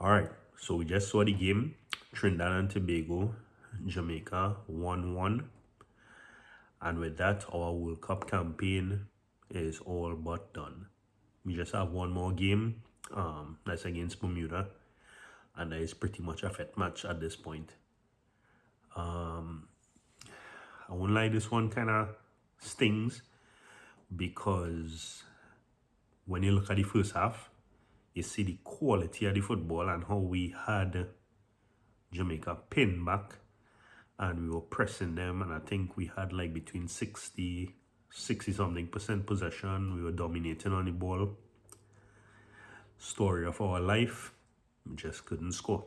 All right, so we just saw the game. Trinidad and Tobago, Jamaica 1-1. And with that, our World Cup campaign is all but done. We just have one more game. That's against Bermuda. And that is pretty much a fit match at this point. I won't lie, this one kind of stings because when you look at the first half, you see the quality of the football and how we had Jamaica pinned back and we were pressing them, and I think we had like between 60 something percent possession. We were dominating on the ball. Story of our life, we just couldn't score.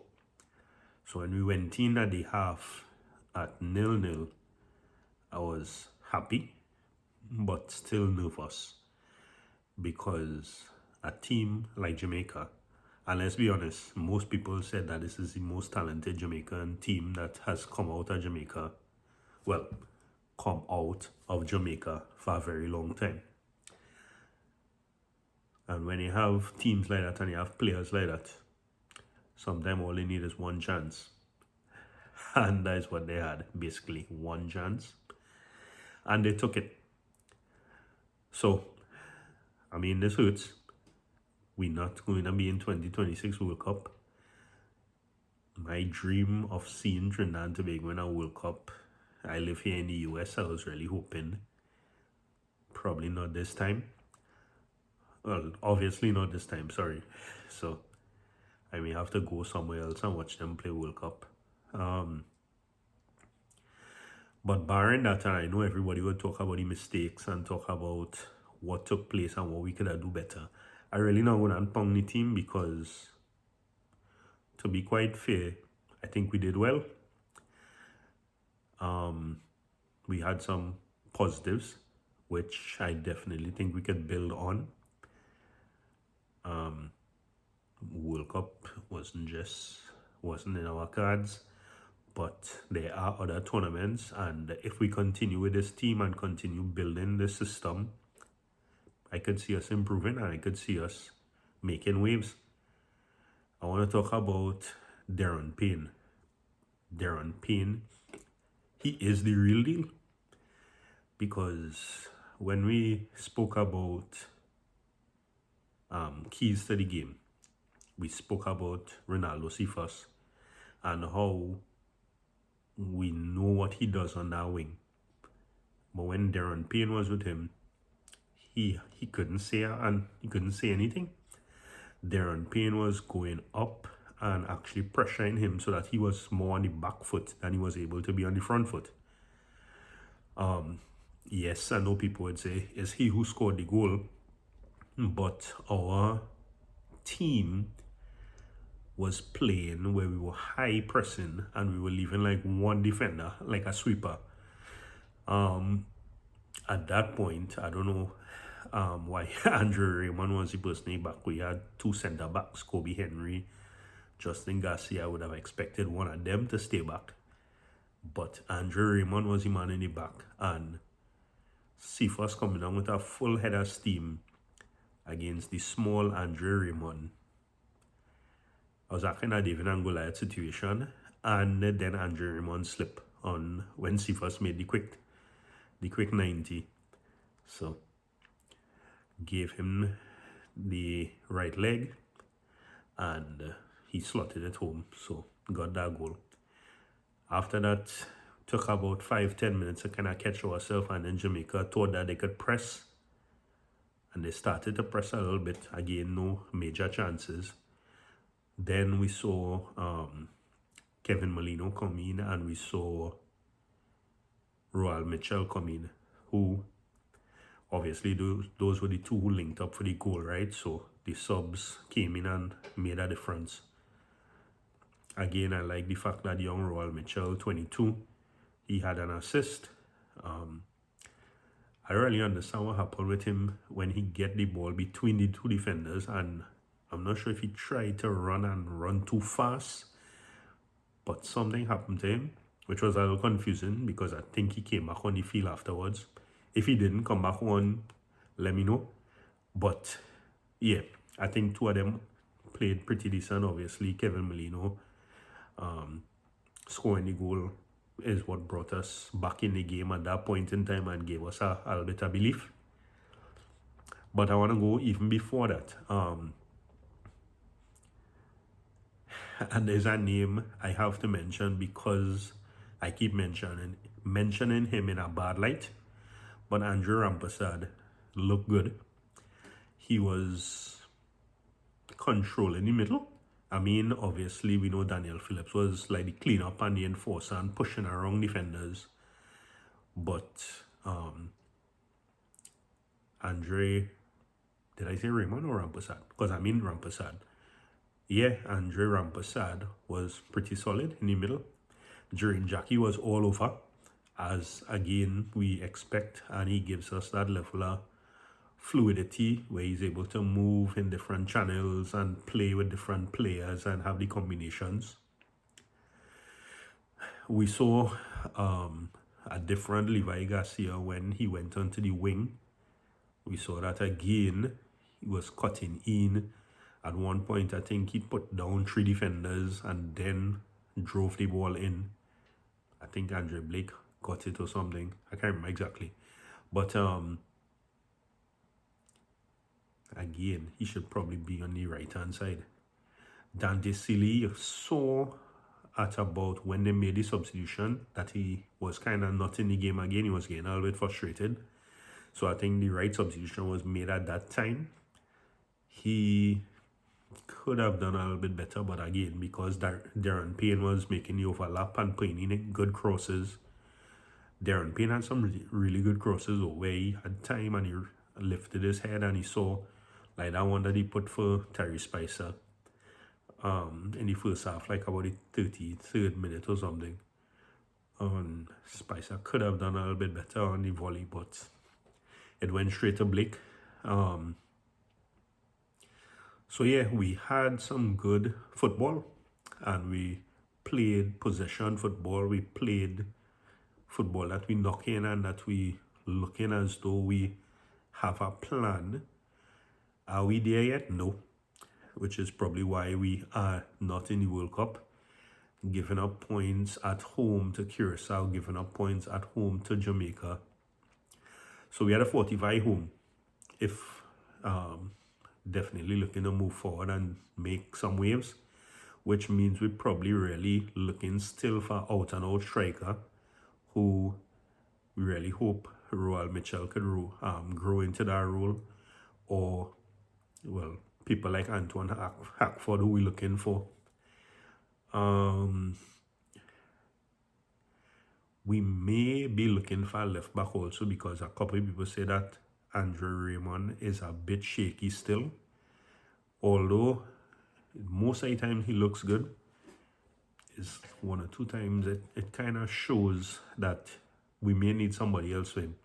So when we went in at the half at 0-0, I was happy but still nervous because a team like Jamaica, and let's be honest, most people said that this is the most talented Jamaican team that has come out of Jamaica. Well, come out of Jamaica for a very long time. And when you have teams like that and you have players like that, sometimes all you need is one chance. And that is what they had, basically one chance. And they took it. So, I mean, this hurts. We're not going to be in 2026 World Cup. My dream of seeing Trinidad and Tobago in a World Cup. I live here in the US. I was really hoping. Probably not this time. Well, obviously not this time, sorry. So, I may have to go somewhere else and watch them play World Cup. But barring that, and I know everybody will talk about the mistakes and talk about what took place and what we could have do better. I really not going to unpong the team because, to be quite fair, I think we did well. We had some positives, which I definitely think we could build on. World Cup wasn't in our cards, but there are other tournaments, and if we continue with this team and continue building the system, I could see us improving and I could see us making waves. I want to talk about Darren Payne. Darren Payne, he is the real deal. Because when we spoke about keys to the game, we spoke about Ronaldo Cephas and how we know what he does on that wing. But when Darren Payne was with him, he couldn't say anything. Darren Payne was going up and actually pressuring him so that he was more on the back foot than he was able to be on the front foot. Yes, I know people would say it's he who scored the goal, but our team was playing where we were high pressing and we were leaving like one defender, like a sweeper. At that point, I don't know why Andrew Raymond was the person back. We had two centre backs, Kobe Henry, Justin Garcia. I would have expected one of them to stay back. But Andrew Raymond was the man in the back, and Cephas coming down with a full head of steam against the small Andrew Raymond. I was acting a David and Goliath situation, and then Andrew Raymond slipped on when Cephas made the quick 90. So gave him the right leg and he slotted it home, so got that goal. After that, took about 5-10 minutes to kind of catch ourselves, and then Jamaica thought that they could press, and they started to press a little bit. Again, no major chances. Then we saw Kevin Molino come in, and we saw Royal Mitchell come in, who obviously those were the two who linked up for the goal, right? So the subs came in and made a difference. Again, I like the fact that young Royal Mitchell, 22, he had an assist. I really understand what happened with him when he get the ball between the two defenders, and I'm not sure if he tried to run too fast, but something happened to him, which was a little confusing because I think he came back on the field afterwards. If he didn't come back on, let me know. But yeah, I think two of them played pretty decent. Obviously, Kevin Molino scoring the goal is what brought us back in the game at that point in time and gave us a little bit of belief. But I want to go even before that. And there's a name I have to mention because I keep mentioning him in a bad light. But Andrew Rampersad looked good. He was controlling the middle. I mean, obviously, we know Daniel Phillips was like the cleanup and the enforcer and pushing around defenders. But Andre, did I say Raymond or Rampersad? Because I mean Rampersad. Yeah, Andre Rampersad was pretty solid in the middle. Jurriën Jackie was all over, as again we expect, and he gives us that level of fluidity where he's able to move in different channels and play with different players and have the combinations. We saw a different Levi Garcia when he went onto the wing. We saw that again. He was cutting in. At one point, I think he put down 3 defenders and then drove the ball in. I think Andre Blake got it or something. I can't remember exactly. But again, he should probably be on the right-hand side. Dante Sealy saw at about when they made the substitution that he was kind of not in the game again. He was getting a little bit frustrated. So I think the right substitution was made at that time. He could have done a little bit better, but again, because Darren Payne was making the overlap and putting in good crosses. Darren Payne had some really good crosses where he had time and he lifted his head and he saw like that one that he put for Terry Spicer in the first half, like about the 33rd minute or something. Spicer could have done a little bit better on the volley, but it went straight to Blake. So yeah, we had some good football and we played possession football. We played football that we knock in and that we looking as though we have a plan. Are we there yet? No. Which is probably why we are not in the World Cup. Giving up points at home to Curacao, giving up points at home to Jamaica. So we had a 45 home. If definitely looking to move forward and make some waves, which means we're probably really looking still for out and out striker who we really hope Roel Mitchell could grow into that role, or well, people like Antoine Hackford who we're looking for. We may be looking for a left back also, because a couple of people say that Andre Raymond is a bit shaky still, although most of the time he looks good. Is 1 or 2 times it kind of shows that we may need somebody else for him.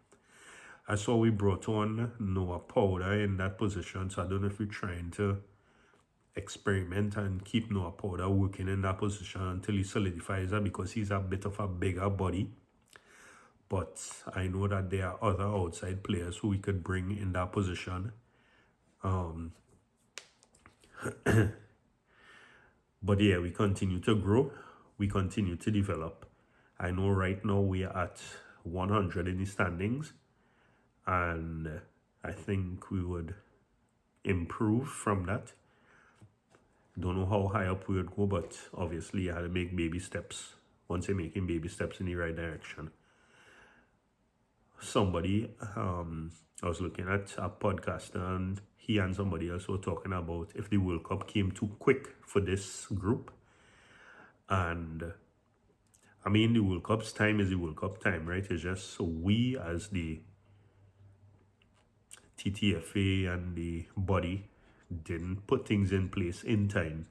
I saw we brought on Noah Powder in that position, so I don't know if we're trying to experiment and keep Noah Powder working in that position until he solidifies that, because he's a bit of a bigger body. But I know that there are other outside players who we could bring in that position. But yeah, we continue to grow. We continue to develop. I know right now we are at 100 in the standings, and I think we would improve from that. Don't know how high up we would go, but obviously I had to make baby steps. Once you're making baby steps in the right direction. Somebody, I was looking at a podcast and he and somebody else were talking about if the World Cup came too quick for this group. And I mean, the World Cup's time is the World Cup time, right? It's just so we as the TTFA and the body didn't put things in place in time.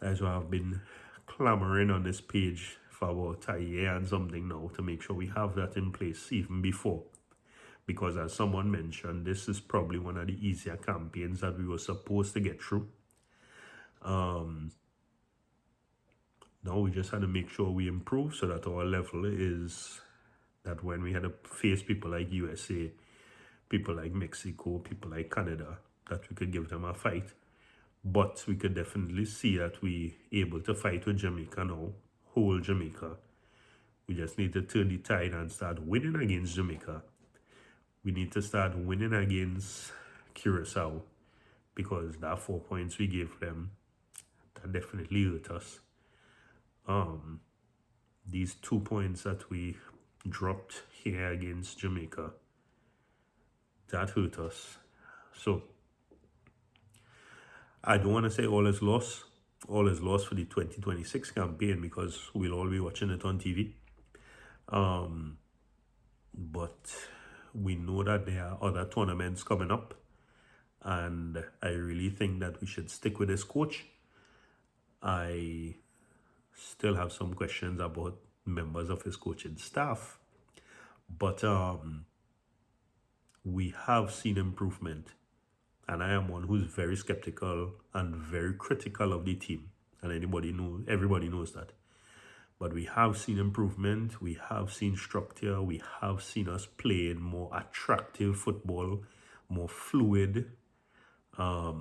That's why I've been clamoring on this page for about a year and something now to make sure we have that in place even before. Because as someone mentioned, this is probably one of the easier campaigns that we were supposed to get through. Now we just had to make sure we improve so that our level is that when we had to face people like USA, people like Mexico, people like Canada, that we could give them a fight. But we could definitely see that we able to fight with Jamaica now, whole Jamaica. We just need to turn the tide and start winning against Jamaica. We need to start winning against Curacao, because that 4 points we gave them, that definitely hurt us. These 2 points that we dropped here against Jamaica, that hurt us. So I don't want to say all is lost. All is lost for the 2026 campaign, because we'll all be watching it on TV. But we know that there are other tournaments coming up, and I really think that we should stick with this coach. I still have some questions about members of his coaching staff, but we have seen improvement, and I am one who's very skeptical and very critical of the team, and everybody knows that. But we have seen improvement, we have seen structure, we have seen us playing more attractive football, more fluid. I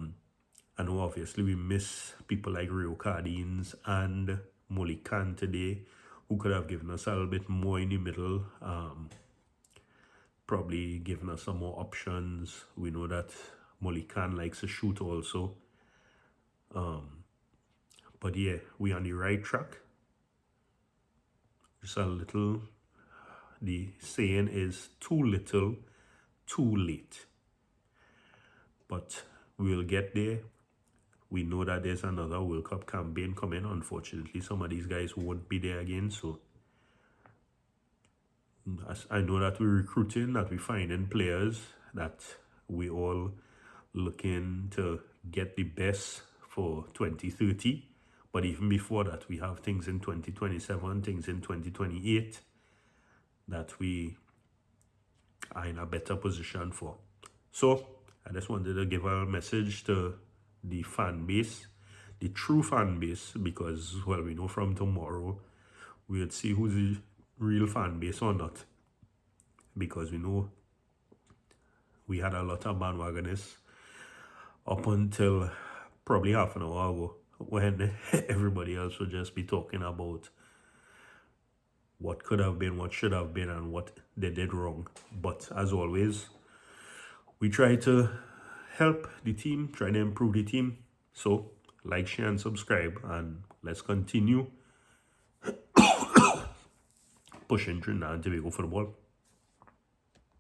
know obviously we miss people like Rio Cardines and Molly Khan today, who could have given us a little bit more in the middle, probably given us some more options. We know that Molly Khan likes to shoot also. But yeah, we're on the right track. Just a little, the saying is too little, too late. But we'll get there. We know that there's another World Cup campaign coming. Unfortunately, some of these guys won't be there again. So I know that we're recruiting, that we're finding players, that we all looking to get the best for 2030. But even before that, we have things in 2027, things in 2028 that we are in a better position for. So I just wanted to give a message to the fan base, the true fan base, because, well, we know from tomorrow we'll see who's the real fan base or not, because we know we had a lot of bandwagonists up until probably half an hour ago, when everybody else would just be talking about what could have been, what should have been, and what they did wrong. But as always, we try to help the team, try to improve the team. So like, share, and subscribe, and let's continue pushing Trinidad and Tobago football.